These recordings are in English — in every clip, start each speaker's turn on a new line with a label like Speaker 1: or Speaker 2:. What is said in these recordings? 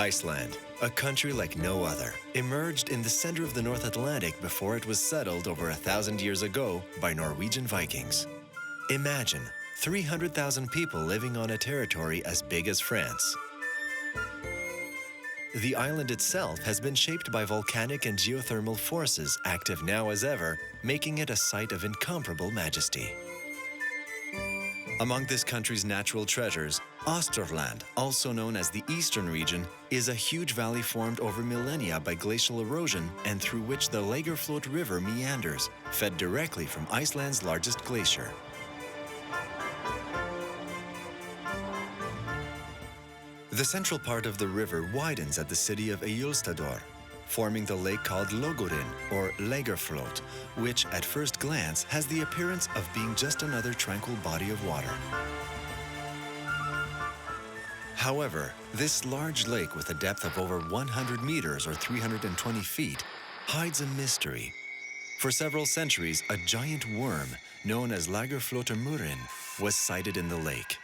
Speaker 1: Iceland, a country like no other, emerged in the center of the North Atlantic before it was settled over 1,000 years ago by Norwegian Vikings. Imagine 300,000 people living on a territory as big as France. The island itself has been shaped by volcanic and geothermal forces active now as ever, making it a site of incomparable majesty. Among this country's natural treasures, Osterland, also known as the Eastern region, is a huge valley formed over millennia by glacial erosion and through which the Lagarfjlot River meanders, fed directly from Iceland's largest glacier. The central part of the river widens at the city of Eyjólfsstaðir, forming the lake called Logurinn, or Lagarfjlot, which at first glance has the appearance of being just another tranquil body of water. However, this large lake with a depth of over 100 meters or 320 feet hides a mystery. For several centuries, a giant worm known as Lagarfljótamurinn was sighted in the lake.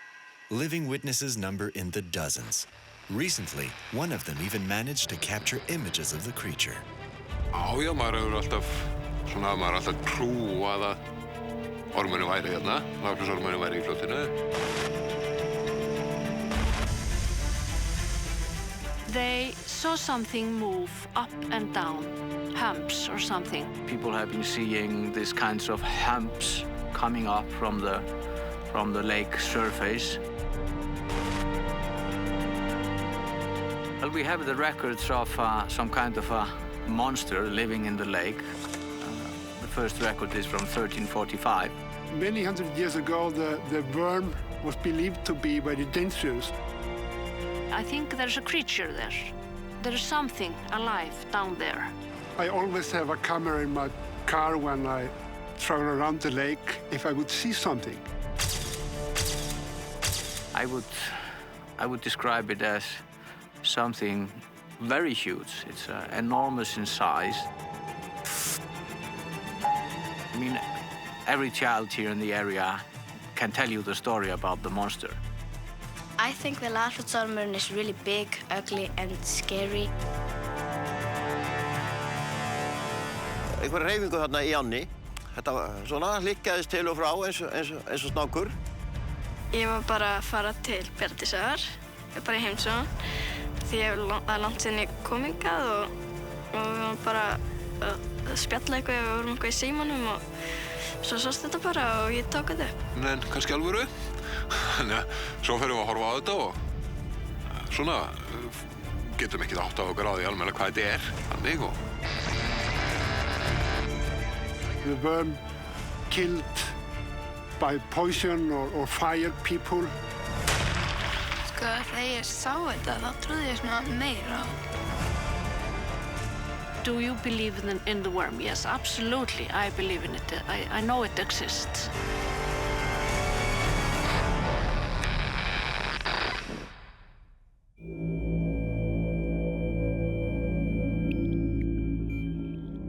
Speaker 1: Living witnesses number in the dozens. Recently, one of them even managed to capture images of the creature.
Speaker 2: Já, maður alltaf trúað að ormurinn væri hérna, Lagarfljótsormurinn væri í fljótinu.
Speaker 3: They saw something move up and down, humps or something.
Speaker 4: People have been seeing these kinds of humps coming up from the lake surface. Well, we have the records of some kind of a monster living in the lake. The first record is from 1345.
Speaker 5: Many hundred years ago, the worm was believed to be very dangerous.
Speaker 3: I think there's a creature there. There's something alive down there.
Speaker 5: I always have a camera in my car when I travel around the lake if I would see something.
Speaker 4: I would describe it as something very huge. It's enormous in size. I mean, every child here in the area can tell you the story about the monster.
Speaker 6: I think the Lagarfjlot is really big, ugly, and scary.
Speaker 7: Einhver hreyfingu þarna í ánni. Þetta svona hlikkaðist til og frá eins og snákur.
Speaker 6: Ég var bara að fara til Bjarndísar, bara í heimsókn, því það er langt síðan ég kom hingað og við varum bara að spjalla eitthvað, við vorum eitthvað í símanum og svo sást þetta bara og ég tók þetta upp.
Speaker 2: En kannski alvöru. Þannig að svo ferum við að horfa á þetta og svona getum ekki áttað okkur á því almennilega hvað þetta er. Þannig og
Speaker 5: The worm killed by poison or fire people.
Speaker 6: Sko, þegar ég sá þetta, þá trúði ég svona meira.
Speaker 3: Do you believe in the worm? Yes, absolutely. I believe in it. I know it exists.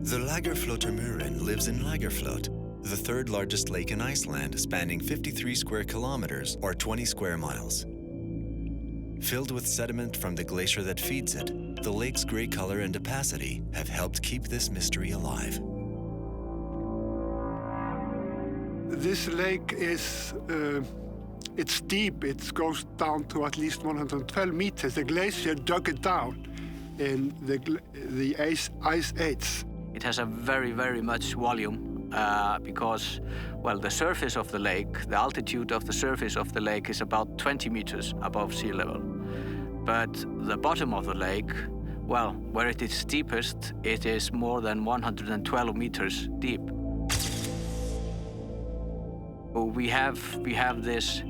Speaker 1: The Lagarfljótamurinn lives in Lagarfjlot, the third largest lake in Iceland, spanning 53 square kilometers or 20 square miles. Filled with sediment from the glacier that feeds it, the lake's gray color and opacity have helped keep this mystery alive.
Speaker 5: This lake is, it's deep. It goes down to at least 112 meters. The glacier dug it down in the ice age.
Speaker 4: It has a very, very much volume because, well, the surface of the lake, the altitude of the surface of the lake is about 20 meters above sea level. But the bottom of the lake, well, where it is deepest, it is more than 112 meters deep. We have this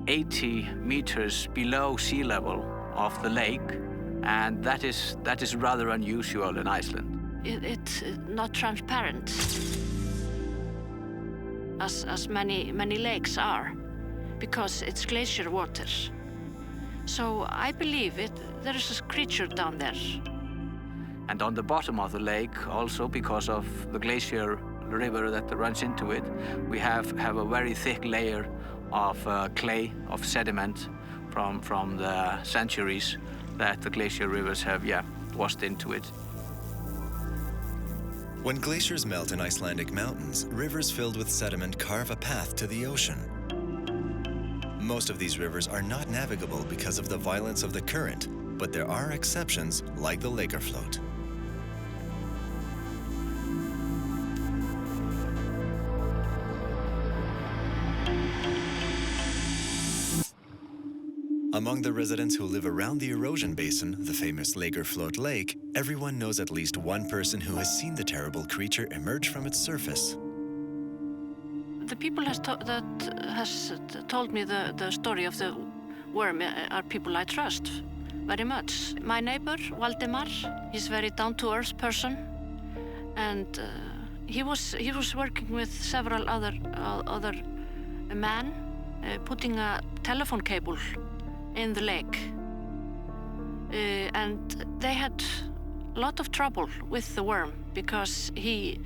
Speaker 4: 80 meters below sea level of the lake, and that is rather unusual in Iceland.
Speaker 3: It's not transparent, as many lakes are, because it's glacier water. So I believe there is a creature down there.
Speaker 4: And on the bottom of the lake, also because of the glacier river that runs into it, we have a very thick layer of clay, of sediment from the centuries that the glacier rivers have, washed into it.
Speaker 1: When glaciers melt in Icelandic mountains, rivers filled with sediment carve a path to the ocean. Most of these rivers are not navigable because of the violence of the current, but there are exceptions like the Lagarfjlot. Among the residents who live around the erosion basin, the famous Lagarfjlot Lake, everyone knows at least one person who has seen the terrible creature emerge from its surface.
Speaker 3: The people that has told me the story of the worm are people I trust very much. My neighbor, Valdemar, he's a very down-to-earth person, and he was working with several other men putting a telephone cable in the lake, and they had a lot of trouble with the worm because he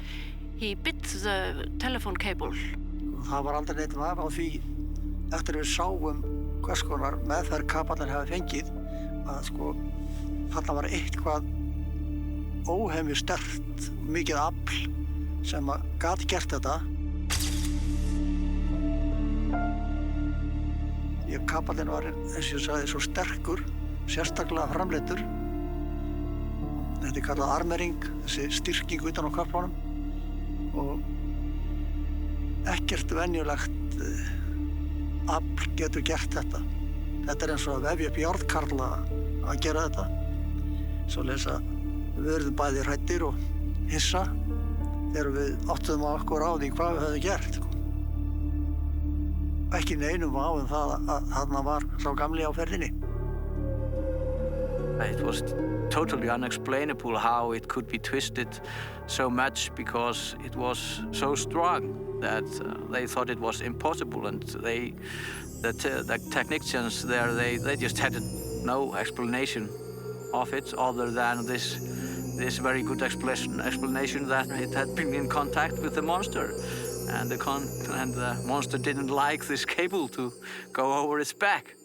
Speaker 3: bit the telephone cable.
Speaker 8: Það var aldrei neitt vafi á því eftir við sáum hvers konar meðferð kapallinn hefði fengið að sko þarna var eitthvað óhemju sterkt, mikið afl sem gat gert þetta. Kapallinn var, eins og ég sagði, svo sterkur, sérstaklega framleiddur. Þetta kallað armering, þessi styrking utan á köflunum og ekkert venjulegt afl getur gert þetta. Þetta eins og að vefja upp járnkarla að gera þetta. Svoleiðis að við verðum bæði hræddir og hissa þegar við áttuðum á okkur á því hvað við höfum gert. Ekki neinum vafa það að þarna var sá gamli á ferðinni.
Speaker 4: It was totally unexplainable how it could be twisted so much because it was so strong that they thought it was impossible, and the technicians there they just had no explanation of it other than this very good explanation that it had been in contact with the monster. And the monster didn't like this cable to go over its back.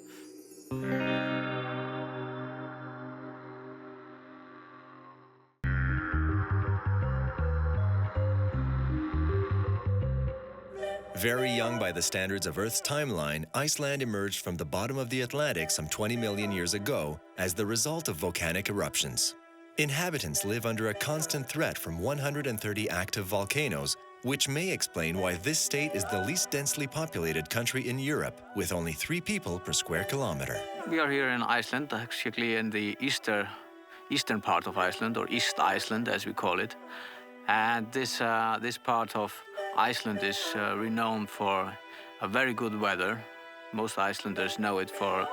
Speaker 1: Very young by the standards of Earth's timeline, Iceland emerged from the bottom of the Atlantic some 20 million years ago as the result of volcanic eruptions. Inhabitants live under a constant threat from 130 active volcanoes, which may explain why this state is the least densely populated country in Europe, with only 3 people per square kilometer.
Speaker 4: We are here in Iceland, actually in the eastern part of Iceland, or East Iceland as we call it. And this part of Iceland is renowned for a very good weather. Most Icelanders know it for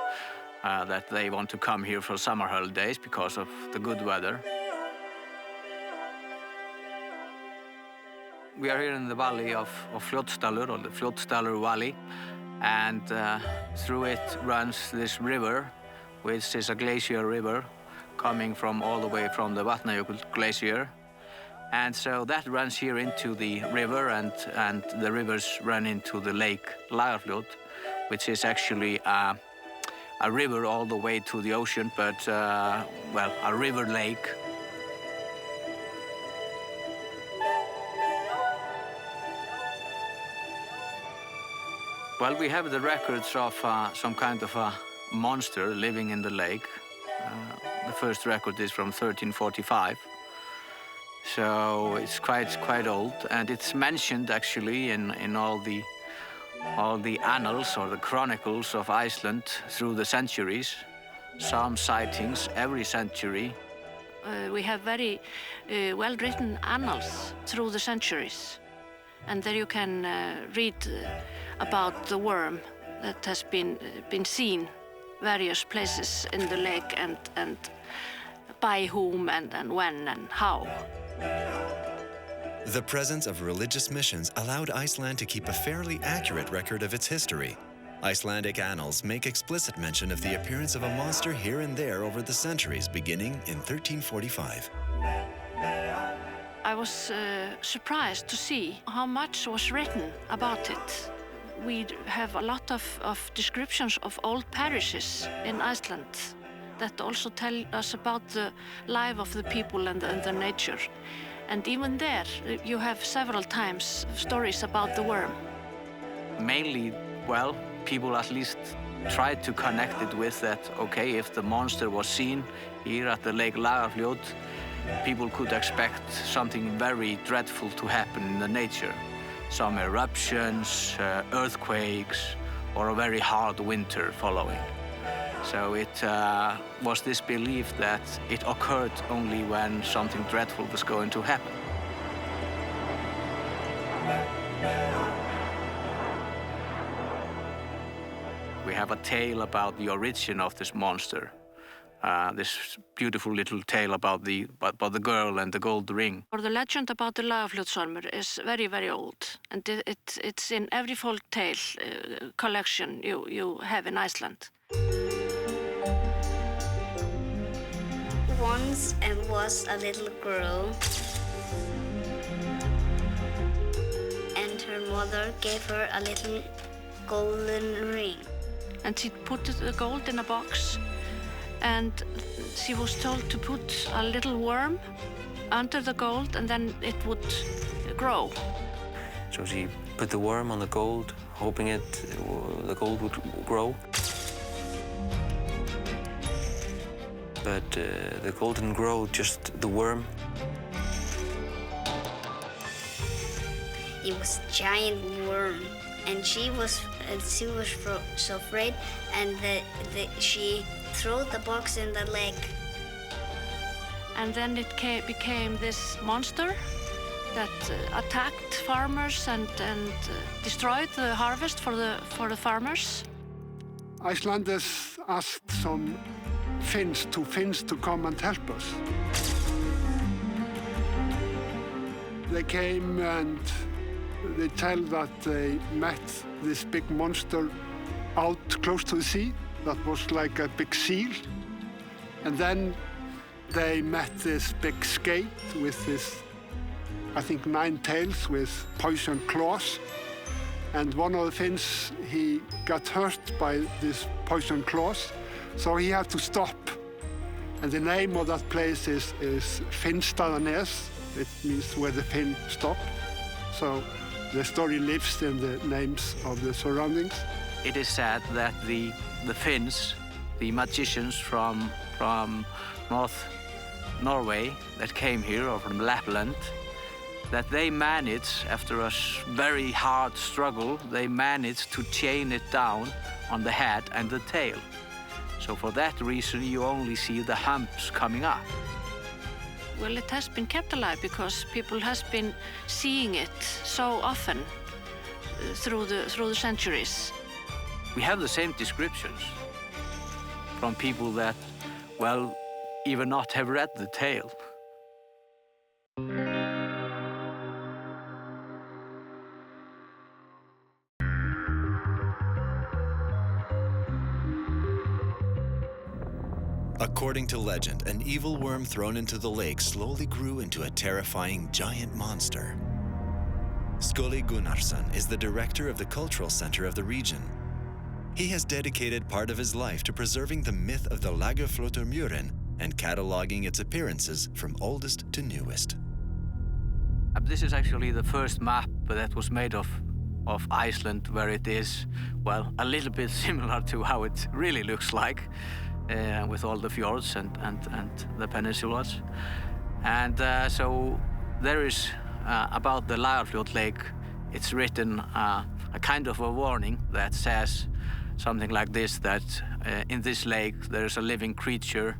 Speaker 4: that they want to come here for summer holidays because of the good weather. We are here in the valley of Fljótsdalur, or the Fljótsdalur Valley, and through it runs this river, which is a glacier river coming from all the way from the Vatnajökull glacier. And so that runs here into the river, and the rivers run into the lake Lagarfljot, which is actually a river all the way to the ocean, but well, a river lake. Well, we have the records of some kind of a monster living in the lake. The first record is from 1345. So it's quite old, and it's mentioned actually in all the annals or the chronicles of Iceland through the centuries. Some sightings every century.
Speaker 3: We have very well-written annals through the centuries, and there you can read about the worm that has been seen various places in the lake, and by whom and when and how.
Speaker 1: The presence of religious missions allowed Iceland to keep a fairly accurate record of its history. Icelandic annals make explicit mention of the appearance of a monster here and there over the centuries, beginning in 1345.
Speaker 3: I was surprised to see how much was written about it. We have a lot of descriptions of old parishes in Iceland, that also tell us about the life of the people and the nature. And even there, you have several times stories about the worm.
Speaker 4: Mainly, well, people at least tried to connect it with that, okay, if the monster was seen here at the Lake Lagarfjlot, people could expect something very dreadful to happen in the nature. Some eruptions, earthquakes, or a very hard winter following. So it was this belief that it occurred only when something dreadful was going to happen. We have a tale about the origin of this monster. This beautiful little tale about the girl and the gold ring.
Speaker 3: Or the legend about the Lagarfljótsormur is very, very old, and it's in every folk tale collection you have in Iceland.
Speaker 9: Once was a little girl, and her mother gave her a little golden ring.
Speaker 3: And she put the gold in a box, and she was told to put a little worm under the gold, and then it would grow.
Speaker 10: So she put the worm on the gold, hoping the gold would grow. But the gold didn't grow, just the worm.
Speaker 9: It was a giant worm, and she was so afraid, and she threw the box in the lake.
Speaker 3: And then it became this monster that attacked farmers and destroyed the harvest for the farmers.
Speaker 5: Icelanders asked some Finns to come and help us. They came and they tell that they met this big monster out close to the sea that was like a big seal. And then they met this big skate with this, I think, 9 tails with poison claws. And one of the Finns, he got hurt by this poison claws, so he had to stop. And the name of that place is Finnstaðanes. It means where the Finn stop. So the story lives in the names of the surroundings.
Speaker 4: It is said that the Finns, the magicians from North Norway that came here, or from Lapland, that they managed, after a very hard struggle, they managed to chain it down on the head and the tail. So for that reason, you only see the humps coming up.
Speaker 3: Well, it has been kept alive because people has been seeing it so often through the centuries.
Speaker 4: We have the same descriptions from people that, well, even not have read the tale.
Speaker 1: According to legend, an evil worm thrown into the lake slowly grew into a terrifying giant monster. Skuli Gunnarsson is the director of the cultural center of the region. He has dedicated part of his life to preserving the myth of the Lagarfljótmurin and cataloging its appearances from oldest to newest.
Speaker 4: This is actually the first map that was made of Iceland, where it is, well, a little bit similar to how it really looks like, with all the fjords and the peninsulas. And so there is, about the Lagarfljot Lake, it's written a kind of a warning that says something like this, that in this lake there is a living creature,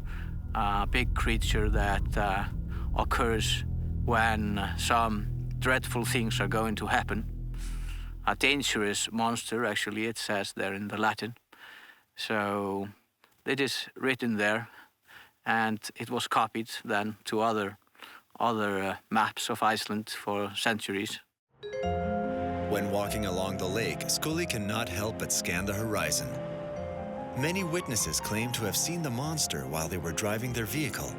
Speaker 4: a big creature that occurs when some dreadful things are going to happen. A dangerous monster, actually, it says there in the Latin. So it is written there, and it was copied then to other maps of Iceland for centuries.
Speaker 1: When walking along the lake, Skuli cannot help but scan the horizon. Many witnesses claim to have seen the monster while they were driving their vehicle.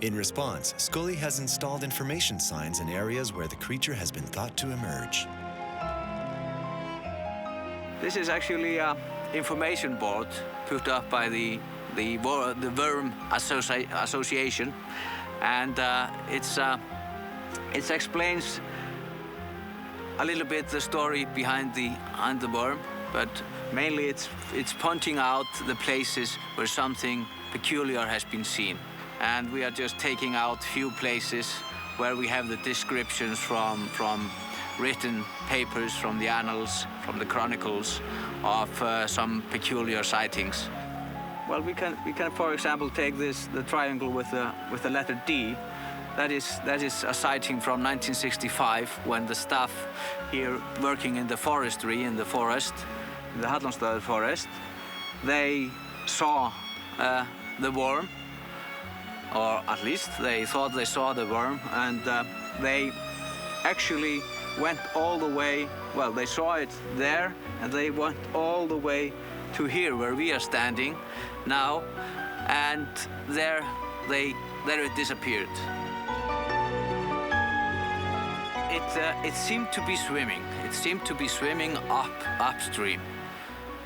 Speaker 1: In response, Skuli has installed information signs in areas where the creature has been thought to emerge.
Speaker 4: This is actually an information board put up by the the worm association, and it explains a little bit the story behind the worm, but mainly it's pointing out the places where something peculiar has been seen. And we are just taking out few places where we have the descriptions from written papers, from the annals, from the chronicles of some peculiar sightings. Well, we can for example take the triangle with the letter D. That is a sighting from 1965 when the staff here working in the forestry in the forest, in the Hallonstaðir forest, they saw the worm, or at least they thought they saw the worm, and they actually went all the way. Well, they saw it there, and they went all the way to here where we are standing now, and there it disappeared. It seemed to be swimming. It seemed to be swimming upstream,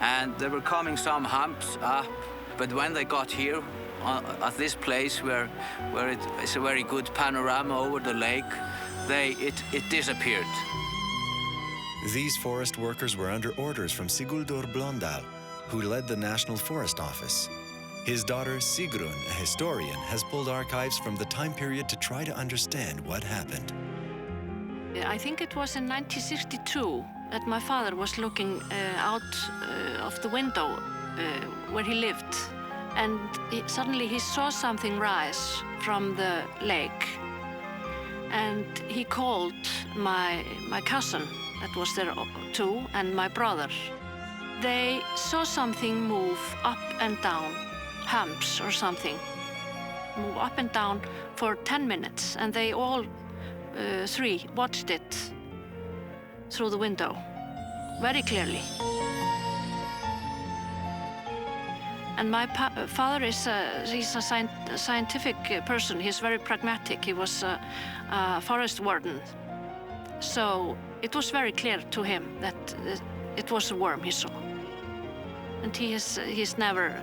Speaker 4: and there were coming some humps up. But when they got here, at this place where it is a very good panorama over the lake, it disappeared.
Speaker 1: These forest workers were under orders from Sigurdur Blöndal, who led the National Forest Office. His daughter Sigrun, a historian, has pulled archives from the time period to try to understand what happened.
Speaker 3: I think it was in 1962 that my father was looking out of the window where he lived, and suddenly he saw something rise from the lake, and he called my cousin that was there too, and my brother. They saw something move up and down, humps or something, move up and down for 10 minutes, and they all three watched it through the window very clearly. And my father is he's a scientific person. He's very pragmatic. He was a forest warden, so it was very clear to him that it was a worm he saw, and he's never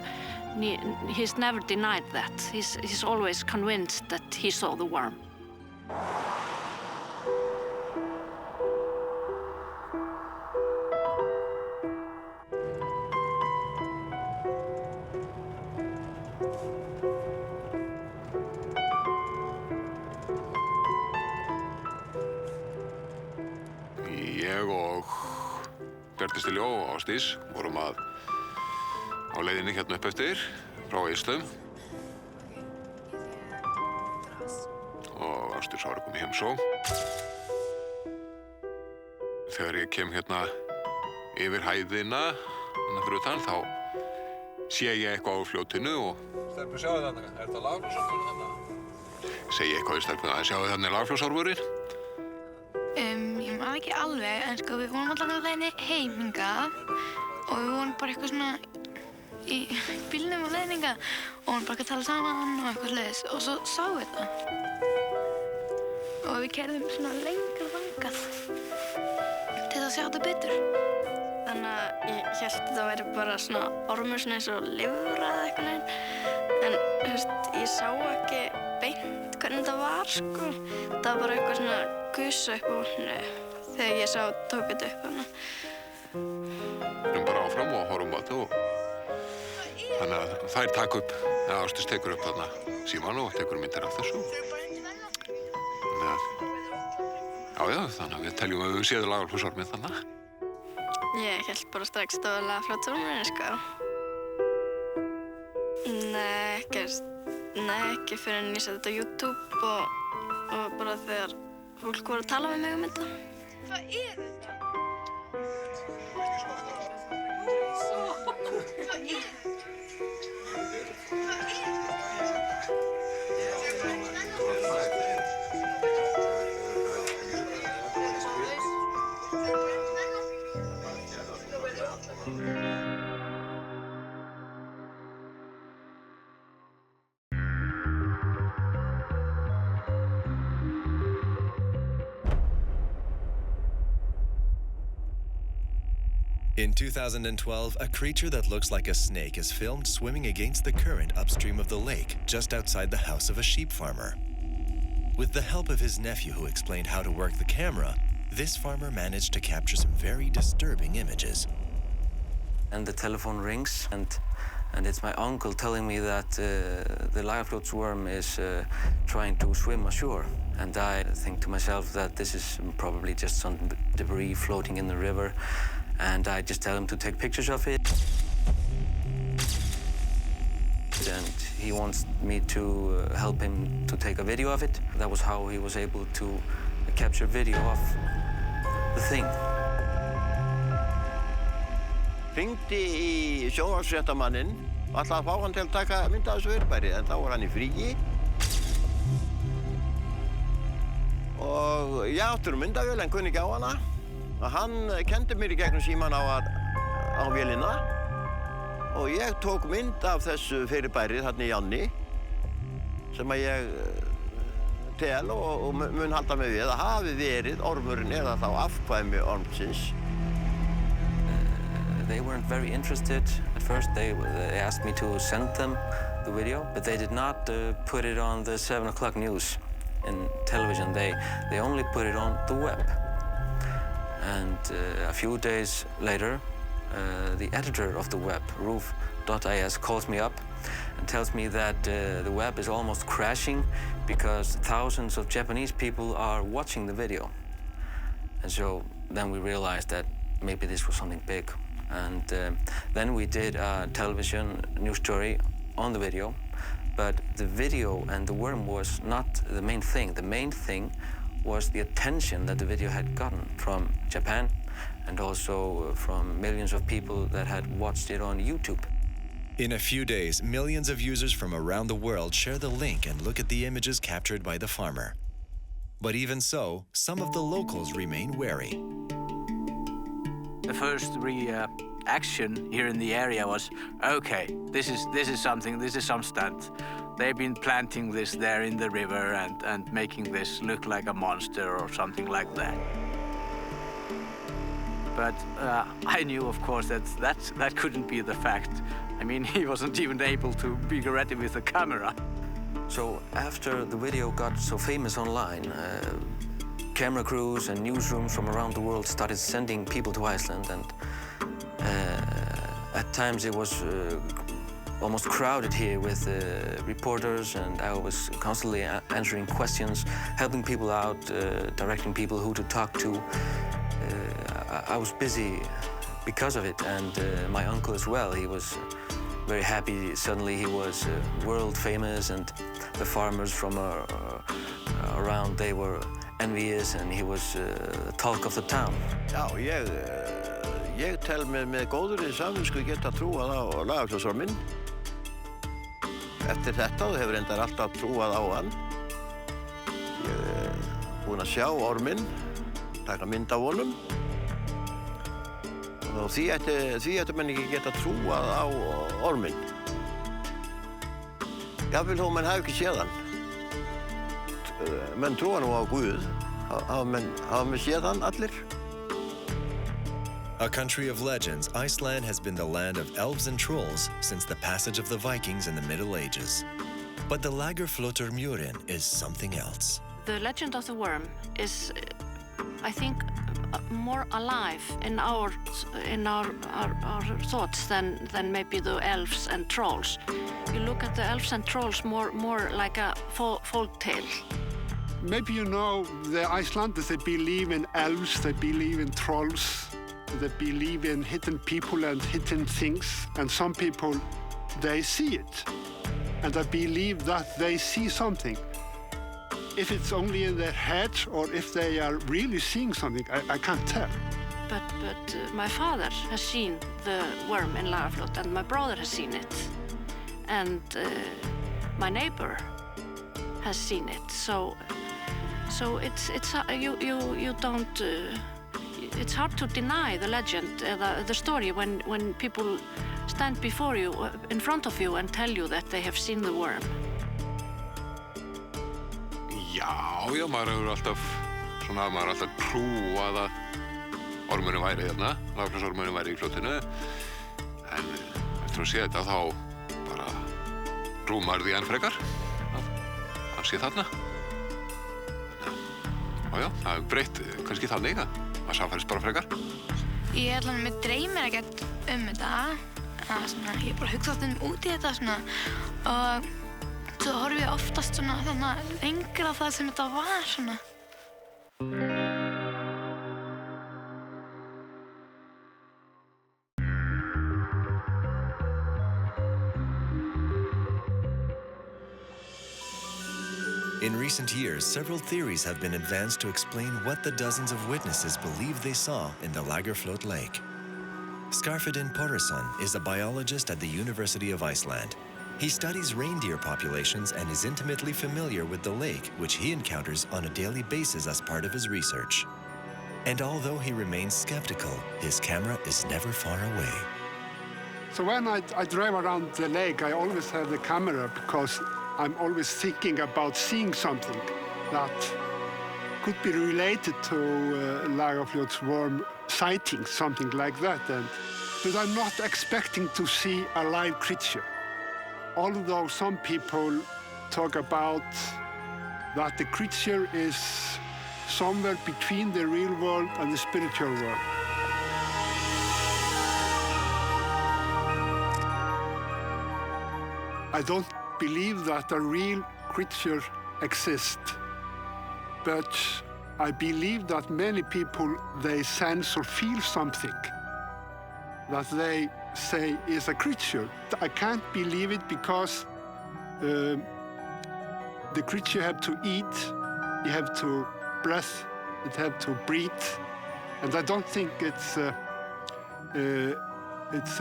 Speaker 3: denied that. He's always convinced that he saw the worm.
Speaker 2: Ég og Bjarni Stiljó og Ásdís vorum á leiðinni hérna upp eftir frá Íslum. Og Ásdís var að koma í heimsókn. Þegar ég kem hérna yfir hæðina fyrir utan, þá sé ég eitthvað á fljótinu og... Stelpur, sjáðu þarna, er þetta Lagarfjlotsormurinn þarna? Segi eitthvað í stelpuna, sjáðu þarna Lagarfjlotsormurinn?
Speaker 6: Ég man ekki alveg, en sko við vorum allan á leiðinni heim hingað og við vorum bara eitthvað svona í bílnum á leiðinni hingað og vorum bara að tala saman og eitthvað sliðis og svo sáum við þetta. Og við keyrðum svona lengra þangað til að sjá þetta betur. Þannig að ég hélt að þetta væri bara svona ormur svona eins og lifra eða eitthvað neginn. En þú veist, ég sá ekki beint hvernig þetta var, sko. Það var bara eitthvað svona gusa upp á vatninu þegar ég tók þetta upp hana.
Speaker 2: Við erum bara áfram og horfum á þetta og þannig að þær taka upp, eða Ásdís tekur upp þarna símann og tekur myndir af þessu. Þannig að, þannig að við teljum að við séum Lagarfjlotsorminn þarna.
Speaker 6: Ég hélt bara strax að það var Lagarfjlotsormurinn, sko. Nei, ekki fyrir en ég setti þetta á YouTube og bara þegar fólk voru að tala með mig þetta. Hvað er þetta? Hvað er þetta?
Speaker 1: In 2012, a creature that looks like a snake is filmed swimming against the current upstream of the lake, just outside the house of a sheep farmer. With the help of his nephew who explained how to work the camera, this farmer managed to capture some very disturbing images.
Speaker 10: And the telephone rings, and it's my uncle telling me that the Lagarfljot worm is trying to swim ashore. And I think to myself that this is probably just some debris floating in the river. And I just tell him to take pictures of it. And he wants me to help him to take a video of it. That was how he was able to capture video of the thing.
Speaker 7: Hringdi í sjónvarpsfréttamanninn og ætlaði að fá hann til að taka mynd af þessu fyrirbæri, en þá var hann í fríi. Og ég átti myndavél en kunni ekki á hana. Og hann kenndi mér í gegnum símann á vélina. Og ég tók mynd af þessu fyrirbæri þarna í ánni sem að ég tel og mun halda mig við að hafi verið ormurinn eða þá afkvæmi ormsins.
Speaker 10: They weren't very interested at first. They asked me to send them the video, but they did not put it on the 7 o'clock news in television. They only put it on the web. And a few days later, the editor of the web, roof.is, calls me up and tells me that the web is almost crashing because thousands of Japanese people are watching the video. And so then we realized that maybe this was something big. And then we did a television news story on the video, but the video and the worm was not the main thing. The main thing was the attention that the video had gotten from Japan and also from millions of people that had watched it on YouTube.
Speaker 1: In a few days, millions of users from around the world share the link and look at the images captured by the farmer. But even so, some of the locals remain wary.
Speaker 4: The first reaction here in the area was, okay, this is something, this is some stunt. They've been planting this there in the river and making this look like a monster or something like that. But I knew, of course, that couldn't be the fact. I mean, he wasn't even able to be ready with the camera.
Speaker 10: So after the video got so famous online, camera crews and newsrooms from around the world started sending people to Iceland, and at times it was almost crowded here with reporters, and I was constantly answering questions, helping people out, directing people who to talk to. I was busy because of it, and my uncle as well. He was very happy. Suddenly he was world famous, and the farmers from around, they were envious, and he was talk of the town.
Speaker 7: Já, ég tel með góðri samvisku geta trúað á Lagarfljótsorminn. Eftir þetta þú hefur reyndar alltaf trúað á hann. Ég búinn að sjá orminn, taka mynd af honum. Og því ættu menn ekki geta trúað á orminn. Jafnvel þó menn hafi ekki séð hann. Menn trúa nú á Guð. Hafa menn séð hann allir?
Speaker 1: A country of legends, Iceland has been the land of elves and trolls since the passage of the Vikings in the Middle Ages. But the Lagarfljótur is something else.
Speaker 3: The legend of the worm is, I think, more alive in our thoughts than maybe the elves and trolls. You look at the elves and trolls more like a folk tale.
Speaker 5: Maybe you know the Icelanders, they believe in elves, they believe in trolls, they believe in hidden people and hidden things, and some people, they see it, and I believe that they see something. If it's only in their head or if they are really seeing something, I can't tell.
Speaker 3: But my father has seen the worm in Lagarfljot, and my brother has seen it, and my neighbor has seen it. So it's you don't. It's hard to deny the legend, the story when people stand before you, in front of you, and tell you that they have seen the worm.
Speaker 2: Já, maður hefur alltaf trúað að ormurinn væri hérna, Lagarfljótsormurinn væri í fljótinu. En eftir að sé þetta þá bara rúmar því enn frekar að hann sé þarna. Og já, það hefur breytt kannski þannig að samfærist bara frekar.
Speaker 6: Ég allan með dreymir ekkert þetta. Svona, ég bara hugsa alltaf út í þetta svona, og svo horfi ég oftast svona, lengra það sem þetta var. Svona.
Speaker 1: In recent years, several theories have been advanced to explain what the dozens of witnesses believe they saw in the Lagarfljot lake. Skarfedin Porason is a biologist at the University of Iceland. He studies reindeer populations and is intimately familiar with the lake, which he encounters on a daily basis as part of his research. And although he remains skeptical, his camera is never far away.
Speaker 5: So when I drive around the lake, I always have the camera because I'm always thinking about seeing something that could be related to Lagarfljot's worm sightings, something like that. But I'm not expecting to see a live creature. Although some people talk about that the creature is somewhere between the real world and the spiritual world. I don't believe that a real creature exists, but I believe that many people, they sense or feel something that they say is a creature. I can't believe it because the creature have to eat, you have to breathe, it have to breathe, and I don't think it's an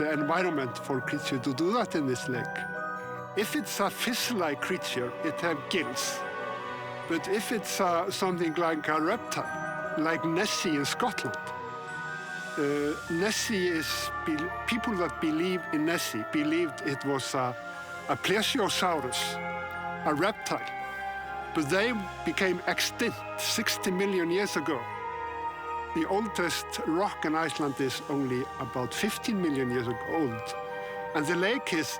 Speaker 5: environment for a creature to do that in this lake. If it's a fish-like creature, it have gills. But if it's something like a reptile, like Nessie in Scotland, Nessie is, people that believe in Nessie believed it was a plesiosaurus, a reptile. But they became extinct 60 million years ago. The oldest rock in Iceland is only about 15 million years old. And the lake is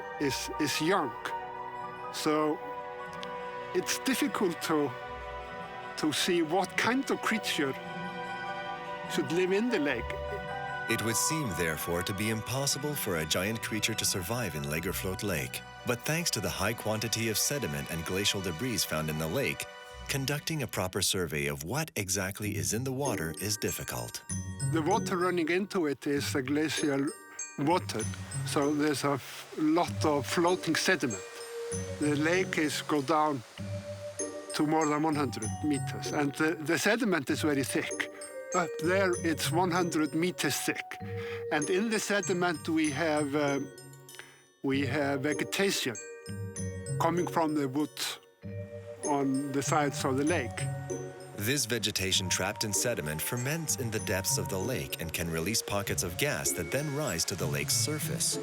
Speaker 5: young. So it's difficult to see what kind of creature should live in the lake.
Speaker 1: It would seem, therefore, to be impossible for a giant creature to survive in Lagarfljot Lake. But thanks to the high quantity of sediment and glacial debris found in the lake, conducting a proper survey of what exactly is in the water is difficult.
Speaker 5: The water running into it is a glacial water, so there's a lot of floating sediment. The lake go down to more than 100 meters, and the sediment is very thick. Up there, it's 100 meters thick, and in the sediment we have vegetation coming from the wood on the sides of the lake.
Speaker 1: This vegetation trapped in sediment ferments in the depths of the lake and can release pockets of gas that then rise to the lake's surface.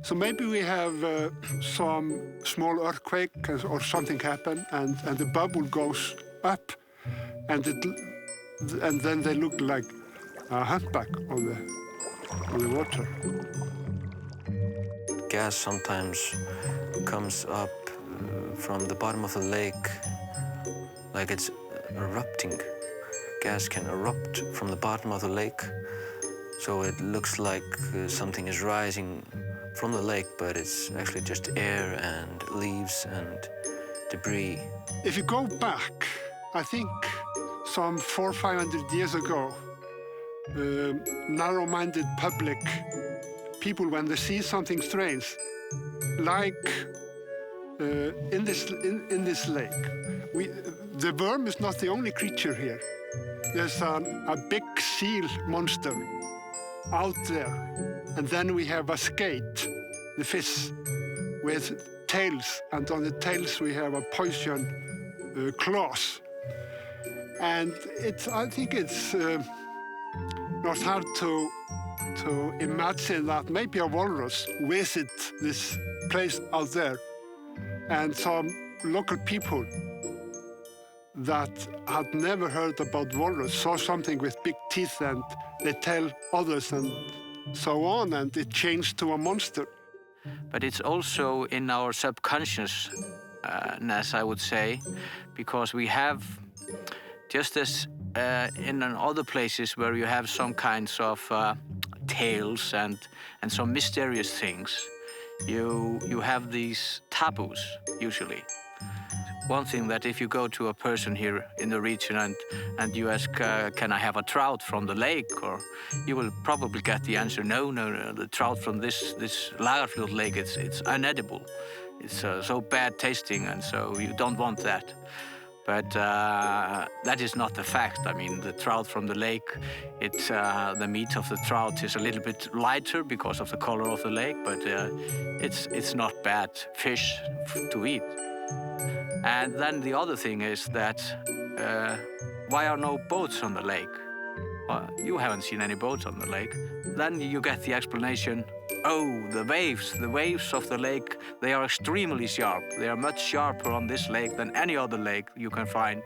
Speaker 5: So maybe we have some small earthquake or something happen, and the bubble goes up, and then they look like a humpback on the water.
Speaker 10: Gas sometimes comes up from the bottom of the lake like it's erupting. Gas can erupt from the bottom of the lake, so it looks like something is rising from the lake, but it's actually just air and leaves and debris.
Speaker 5: If you go back, I think some 400 or 500 years ago, narrow-minded public people, when they see something strange, like in this lake, the worm is not the only creature here. There's a big seal monster out there, and then we have a skate, the fish, with tails, and on the tails we have a poison claws. And I think it's not hard to imagine that maybe a walrus visit this place out there, and some local people, that had never heard about walrus saw something with big teeth and they tell others and so on, and it changed to a monster.
Speaker 4: But it's also in our subconsciousness, I would say, because we have, just as in other places where you have some kinds of tales and some mysterious things, you have these taboos, usually. One thing that if you go to a person here in the region and you ask, can I have a trout from the lake? Or you will probably get the answer, no, the trout from this Lagarfjlot lake, it's unedible. It's so bad tasting, and so you don't want that. But that is not the fact. I mean, the trout from the lake, the meat of the trout is a little bit lighter because of the color of the lake, but it's not bad fish to eat. And then the other thing is that why are no boats on the lake? Well, you haven't seen any boats on the lake. Then you get the explanation, oh, the waves of the lake, they are extremely sharp. They are much sharper on this lake than any other lake you can find.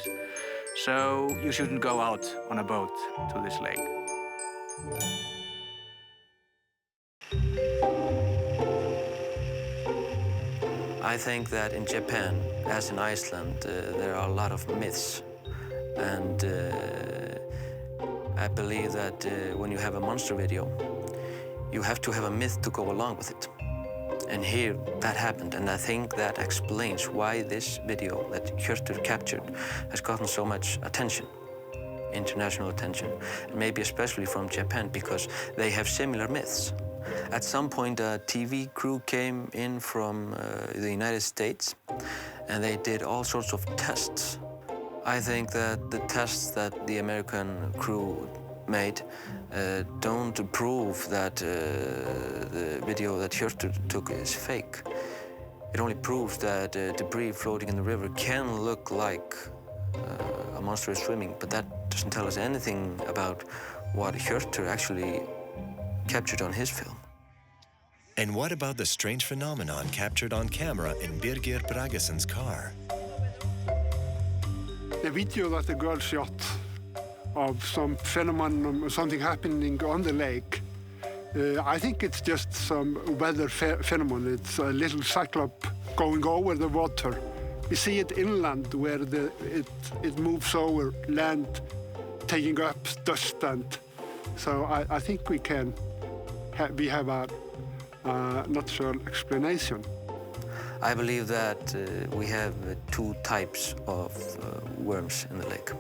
Speaker 4: So you shouldn't go out on a boat to this lake.
Speaker 10: I think that in Japan, as in Iceland, there are a lot of myths. And I believe that when you have a monster video, you have to have a myth to go along with it. And here, that happened. And I think that explains why this video that Hjörtur captured has gotten so much attention, international attention, and maybe especially from Japan, because they have similar myths. At some point, a TV crew came in from the United States, and they did all sorts of tests. I think that the tests that the American crew made don't prove that the video that Hjörtur took is fake. It only proves that debris floating in the river can look like a monster is swimming, but that doesn't tell us anything about what Hjörtur actually captured on his film.
Speaker 1: And what about the strange phenomenon captured on camera in Birgir Brageson's car?
Speaker 5: The video that the girl shot of some phenomenon, something happening on the lake, I think it's just some weather phenomenon. It's a little cyclop going over the water. We see it inland where it moves over land, taking up dust, and so I think we have a natural explanation.
Speaker 10: I believe that we have two types of worms in the lake.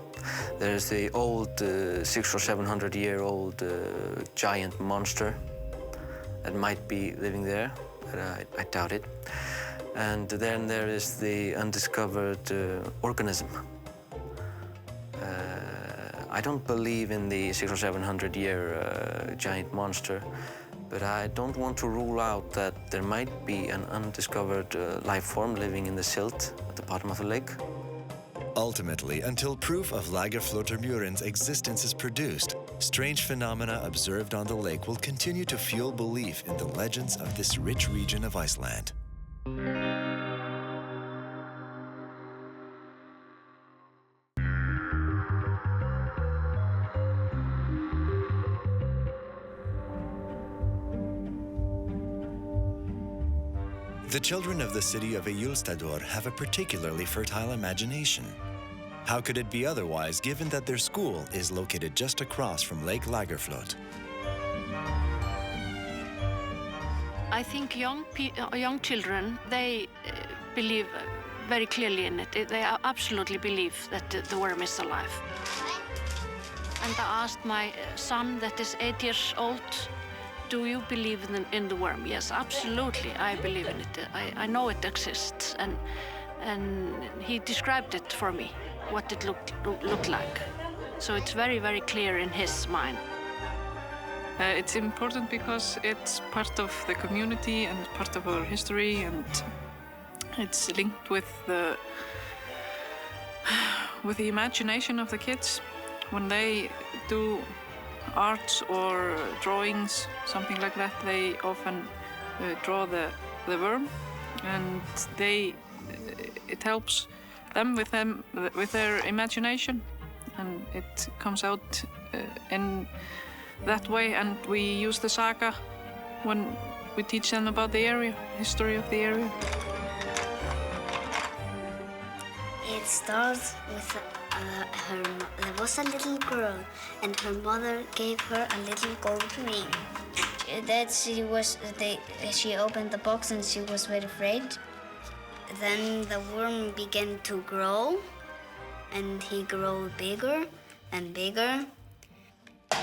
Speaker 10: There's the old 600 or 700 year old giant monster that might be living there, but I doubt it. And then there is the undiscovered organism. I don't believe in the 600 or 700 year giant monster, but I don't want to rule out that there might be an undiscovered life form living in the silt at the bottom of the lake.
Speaker 1: Ultimately, until proof of Lagarflot's existence is produced, strange phenomena observed on the lake will continue to fuel belief in the legends of this rich region of Iceland. The children of the city of Eyjólfsstaður have a particularly fertile imagination. How could it be otherwise, given that their school is located just across from Lake Lagarfljot?
Speaker 3: I think young children, they believe very clearly in it. They absolutely believe that the worm is alive. And I asked my son, that is 8 years old, do you believe in the worm? Yes, absolutely, I believe in it. I know it exists, and he described it for me, what it looked like. So it's very, very clear in his mind.
Speaker 11: It's important because it's part of the community and it's part of our history, and it's linked with the imagination of the kids. When they do arts or drawings, something like that, they often draw the worm, and it helps them with their imagination, and it comes out in that way. And we use the saga when we teach them about the area, history of the area.
Speaker 9: It starts with there was a little girl, and her mother gave her a little gold ring. That she opened the box and she was very afraid. Then the worm began to grow, and he grew bigger and bigger.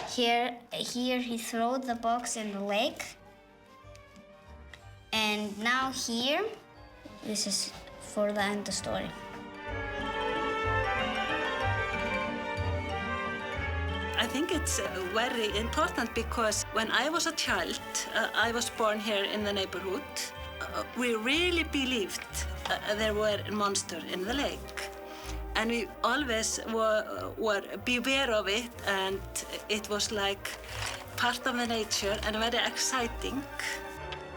Speaker 9: Here he threw the box in the lake, and now here, this is for the end of the story.
Speaker 12: I think it's very important because when I was a child, I was born here in the neighborhood. We really believed there were monsters in the lake. And we always were beware of it, and it was like part of the nature and very exciting.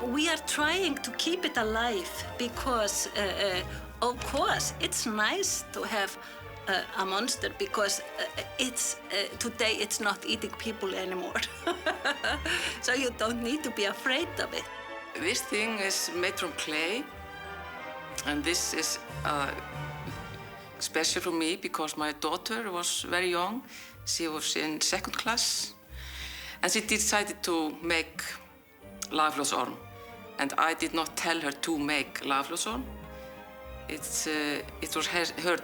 Speaker 12: We are trying to keep it alive because, of course, it's nice to have a monster because today it's not eating people anymore. So you don't need to be afraid of it.
Speaker 13: This thing is made from clay, and this is special for me because my daughter was very young. She was in 2nd class, and she decided to make Lagarfjlotsorm, and I did not tell her to make Lagarfjlotsorm. It was her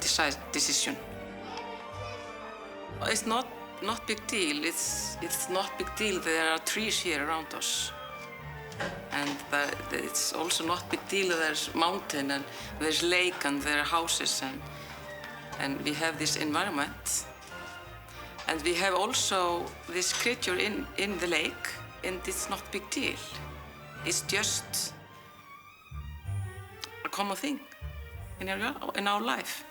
Speaker 13: decision. It's not big deal. It's not big deal that there are trees here around us, and it's also not big deal that there's mountain and there's lake and there are houses and we have this environment, and we have also this creature in the lake, and it's not big deal. It's just a common thing in our life.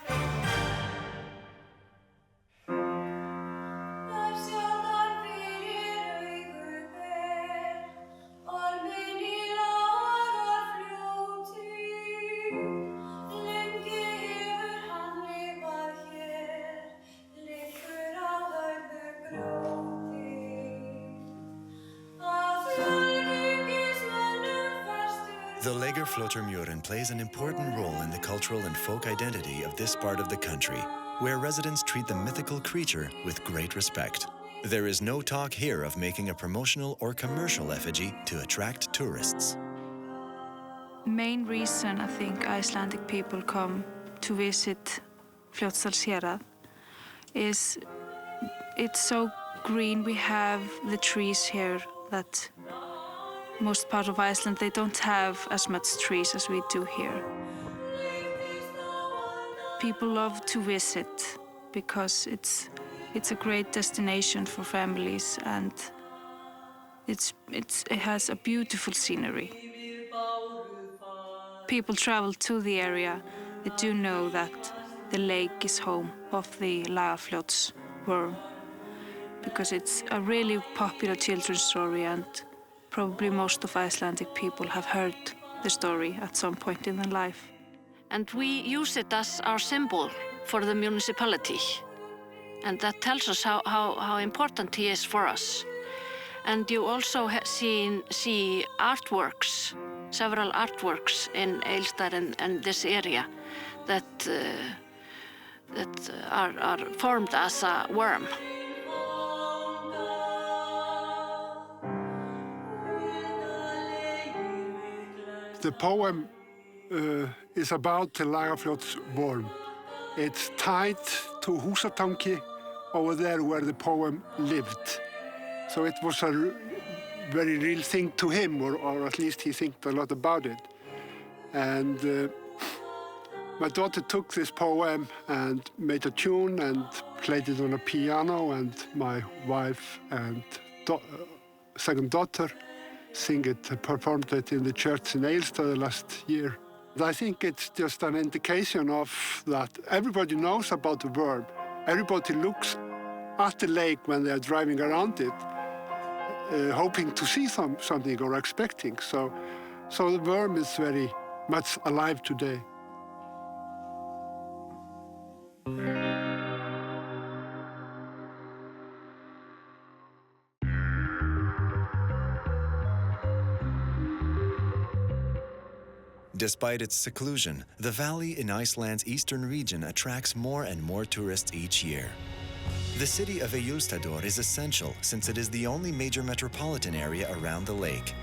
Speaker 1: The Lagarfjlot plays an important role in the cultural and folk identity of this part of the country, where residents treat the mythical creature with great respect. There is no talk here of making a promotional or commercial effigy to attract tourists.
Speaker 14: Main reason I think Icelandic people come to visit Fljótsdalshérað is it's so green. We have the trees here that most part of Iceland, they don't have as much trees as we do here. People love to visit because it's a great destination for families, and it has a beautiful scenery. People travel to the area. They do know that the lake is home of the Lagarfljót's worm, because it's a really popular children's story, and probably most of Icelandic people have heard the story at some point in their life.
Speaker 3: And we use it as our symbol for the municipality. And that tells us how important he is for us. And you also see artworks, several artworks in Egilsstaðir and this area that are formed as a worm.
Speaker 5: The poem is about the Lagarfljot's worm. It's tied to Húsatangi over there where the poem lived. So it was a very real thing to him, or at least he thinks a lot about it. And my daughter took this poem and made a tune and played it on a piano, and my wife and second daughter performed it in the church in Egilsstaðir last year. I think it's just an indication of that everybody knows about the worm. Everybody looks at the lake when they are driving around it, hoping to see something or expecting. So the worm is very much alive today.
Speaker 1: Despite its seclusion, the valley in Iceland's eastern region attracts more and more tourists each year. The city of Eyjólfsstaður is essential since it is the only major metropolitan area around the lake.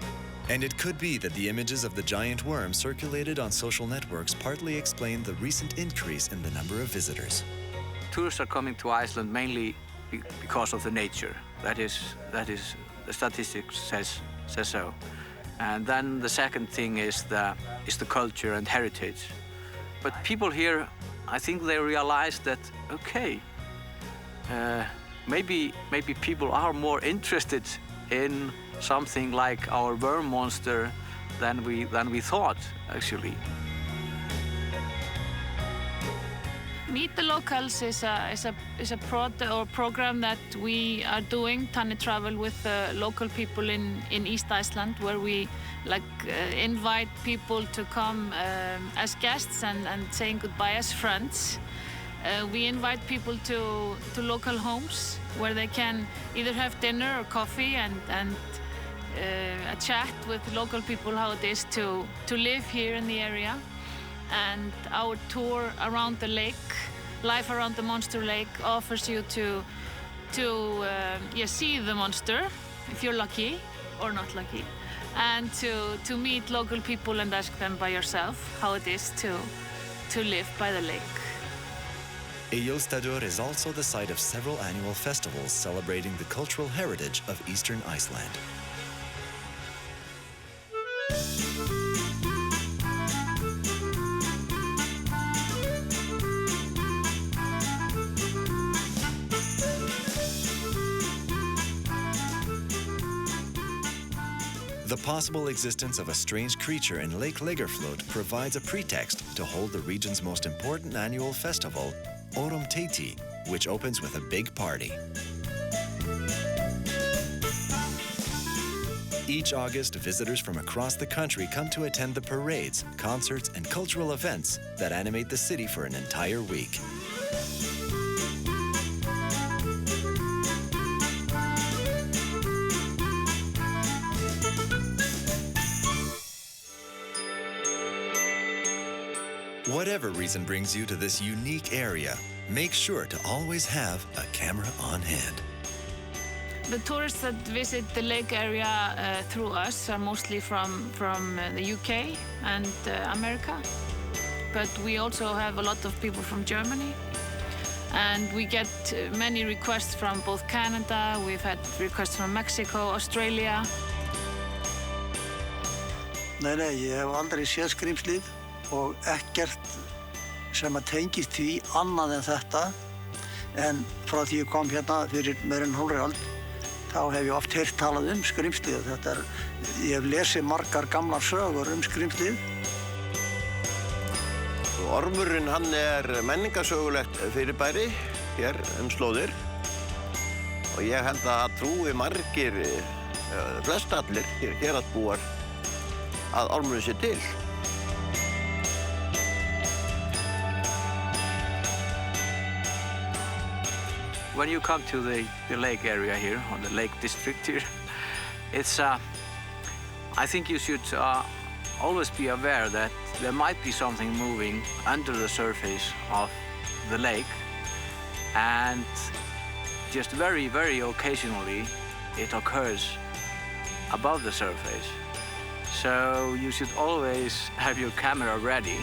Speaker 1: And it could be that the images of the giant worm circulated on social networks partly explain the recent increase in the number of visitors.
Speaker 4: Tourists are coming to Iceland mainly because of the nature. That is, the statistics says so. And then the second thing is the culture and heritage. But people here, I think they realize that, okay, maybe people are more interested in something like our worm monster than we thought, actually.
Speaker 14: Meet the Locals is a program that we are doing, Tanni Travel, with local people in East Iceland, where we invite people to come as guests and saying goodbye as friends. We invite people to local homes where they can either have dinner or coffee and a chat with local people how it is to live here in the area. And our tour around the lake, life around the monster lake, offers you to see the monster if you're lucky or not lucky, and to meet local people and ask them by yourself how it is to live by the lake.
Speaker 1: Eyjólfsstaður is also the site of several annual festivals celebrating the cultural heritage of eastern Iceland. The possible existence of a strange creature in Lake Lagarfjlot provides a pretext to hold the region's most important annual festival, Ormteiti, which opens with a big party. Each August, visitors from across the country come to attend the parades, concerts, and cultural events that animate the city for an entire week. Whatever reason brings you to this unique area, make sure to always have a camera on hand.
Speaker 14: The tourists that visit the lake area through us are mostly from the UK and America. But we also have a lot of people from Germany. And we get many requests from both Canada, we've had requests from Mexico, Australia.
Speaker 8: Nei, ég hef aldrei séð skrímslið og ekkert sem að tengist því annað en þetta. En frá því ég kom hérna fyrir meira en hálfri öld, þá hef ég oft heyrt talað skrímslið. Ég hef lesið margar gamlar sögur skrímslið.
Speaker 7: Ormurinn, hann menningarsögulegt fyrirbæri hér slóðir. Og ég held að trúi margir, flest allir héraðsbúar, að ormurinn sé til.
Speaker 4: When you come to the lake area here, or the lake district here, it's, I think you should always be aware that there might be something moving under the surface of the lake, and just very, very occasionally it occurs above the surface. So you should always have your camera ready.